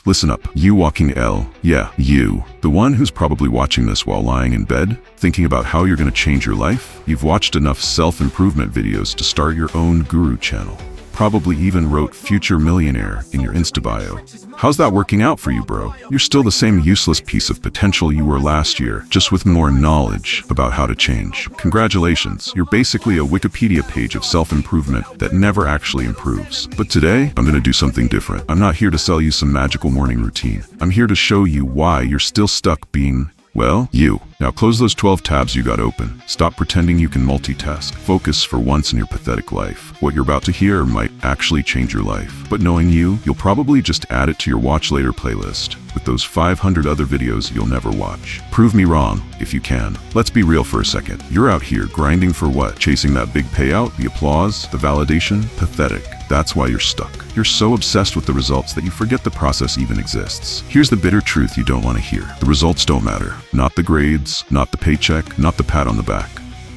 Listen up, you walking L. Yeah, you. The one who's probably watching this while lying in bed, thinking about how you're going to change your life. You've watched enough self-improvement videos to start your own guru channel. Probably even wrote future millionaire in your Insta bio. How's that working out for you, bro? You're still the same useless piece of potential you were last year, just with more knowledge about how to change. Congratulations, you're basically a Wikipedia page of self-improvement that never actually improves. But today, I'm gonna do something different. I'm not here to sell you some magical morning routine. I'm here to show you why you're still stuck being, well, you. Now close those 12 tabs you got open. Stop pretending you can multitask. Focus for once in your pathetic life. What you're about to hear might actually change your life. But knowing you, you'll probably just add it to your watch later playlist with those 500 other videos you'll never watch. Prove me wrong, if you can. Let's be real for a second. You're out here grinding for what? Chasing that big payout, the applause, the validation? Pathetic. That's why you're stuck. You're so obsessed with the results that you forget the process even exists. Here's the bitter truth you don't want to hear. The results don't matter. Not the grades, not the paycheck, not the pat on the back.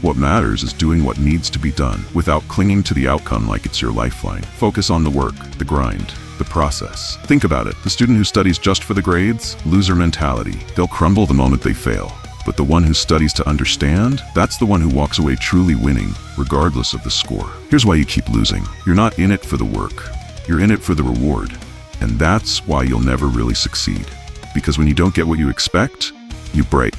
What matters is doing what needs to be done without clinging to the outcome like it's your lifeline. Focus on the work, the grind, the process. Think about it. The student who studies just for the grades, loser mentality. They'll crumble the moment they fail. But the one who studies to understand, that's the one who walks away truly winning, regardless of the score. Here's why you keep losing. You're not in it for the work. You're in it for the reward. And that's why you'll never really succeed. Because when you don't get what you expect, you break.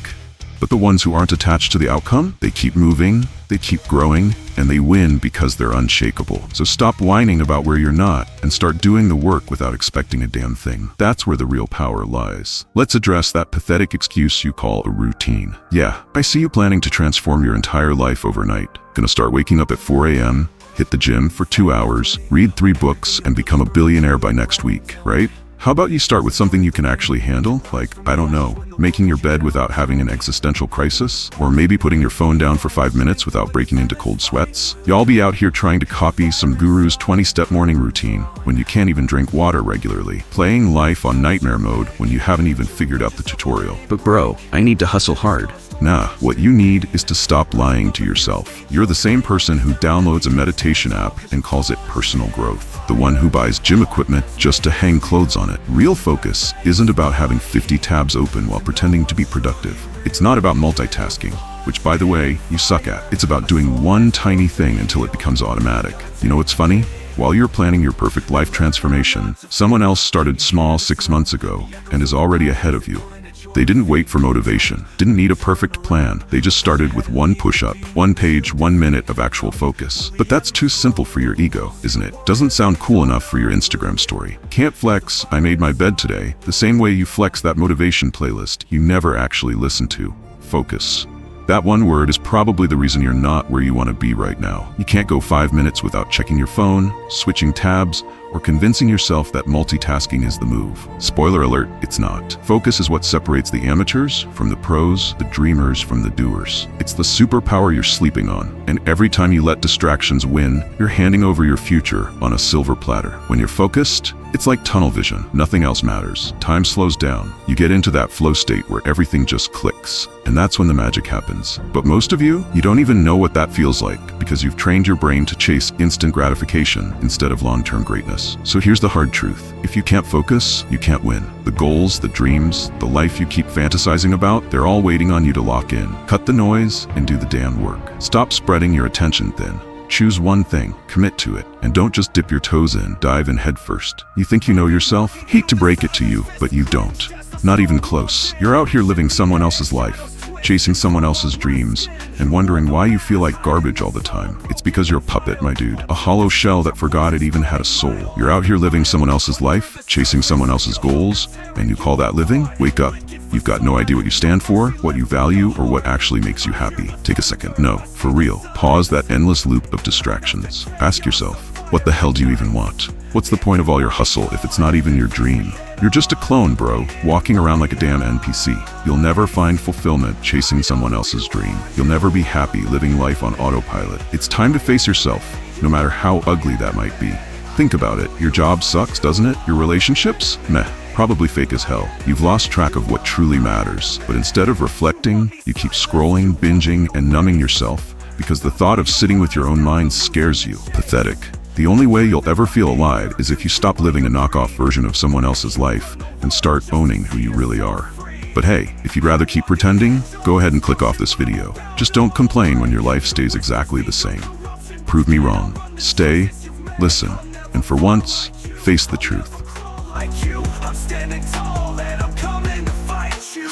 But the ones who aren't attached to the outcome, they keep moving, they keep growing, and they win because they're unshakable. So stop whining about where you're not and start doing the work without expecting a damn thing. That's where the real power lies. Let's address that pathetic excuse you call a routine. Yeah, I see you planning to transform your entire life overnight. Gonna start waking up at 4 a.m., hit the gym for 2 hours, read 3 books, and become a billionaire by next week, right? How about you start with something you can actually handle? Like, I don't know, making your bed without having an existential crisis? Or maybe putting your phone down for 5 minutes without breaking into cold sweats? Y'all be out here trying to copy some guru's 20-step morning routine when you can't even drink water regularly. Playing life on nightmare mode when you haven't even figured out the tutorial. But bro, I need to hustle hard. Nah, what you need is to stop lying to yourself. You're the same person who downloads a meditation app and calls it personal growth. The one who buys gym equipment just to hang clothes on it. Real focus isn't about having 50 tabs open while pretending to be productive. It's not about multitasking, which by the way, you suck at. It's about doing one tiny thing until it becomes automatic. You know what's funny? While you're planning your perfect life transformation, someone else started small 6 months ago and is already ahead of you. They didn't wait for motivation, didn't need a perfect plan. They just started with 1 push-up, 1 page, 1 minute of actual focus. But that's too simple for your ego, isn't it? Doesn't sound cool enough for your Instagram story. Can't flex, I made my bed today, the same way you flex that motivation playlist you never actually listen to. Focus. That one word is probably the reason you're not where you want to be right now. You can't go 5 minutes without checking your phone, switching tabs, or convincing yourself that multitasking is the move. Spoiler alert, it's not. Focus is what separates the amateurs from the pros, the dreamers from the doers. It's the superpower you're sleeping on, and every time you let distractions win, you're handing over your future on a silver platter. When you're focused, it's like tunnel vision. Nothing else matters. Time slows down. You get into that flow state where everything just clicks, and that's when the magic happens. But most of you don't even know what that feels like because you've trained your brain to chase instant gratification instead of long-term greatness. So here's the hard truth. If you can't focus, you can't win. The goals, the dreams, the life you keep fantasizing about, they're all waiting on you to lock in. Cut the noise and do the damn work. Stop spreading your attention thin. Choose one thing, commit to it, and don't just dip your toes in, dive in head first. You think you know yourself? Hate to break it to you, but you don't. Not even close. You're out here living someone else's life, chasing someone else's dreams, and wondering why you feel like garbage all the time. It's because you're a puppet, my dude. A hollow shell that forgot it even had a soul. You're out here living someone else's life, chasing someone else's goals, and you call that living? Wake up. You've got no idea what you stand for, what you value, or what actually makes you happy. Take a second. No, for real. Pause that endless loop of distractions. Ask yourself, what the hell do you even want? What's the point of all your hustle if it's not even your dream? You're just a clone, bro, walking around like a damn NPC. You'll never find fulfillment chasing someone else's dream. You'll never be happy living life on autopilot. It's time to face yourself, no matter how ugly that might be. Think about it. Your job sucks, doesn't it? Your relationships? Meh. Probably fake as hell. You've lost track of what truly matters. But instead of reflecting, you keep scrolling, binging, and numbing yourself because the thought of sitting with your own mind scares you. Pathetic. The only way you'll ever feel alive is if you stop living a knockoff version of someone else's life and start owning who you really are. But hey, if you'd rather keep pretending, go ahead and click off this video. Just don't complain when your life stays exactly the same. Prove me wrong. Stay, listen, and for once, face the truth. Like you, I'm standing tall and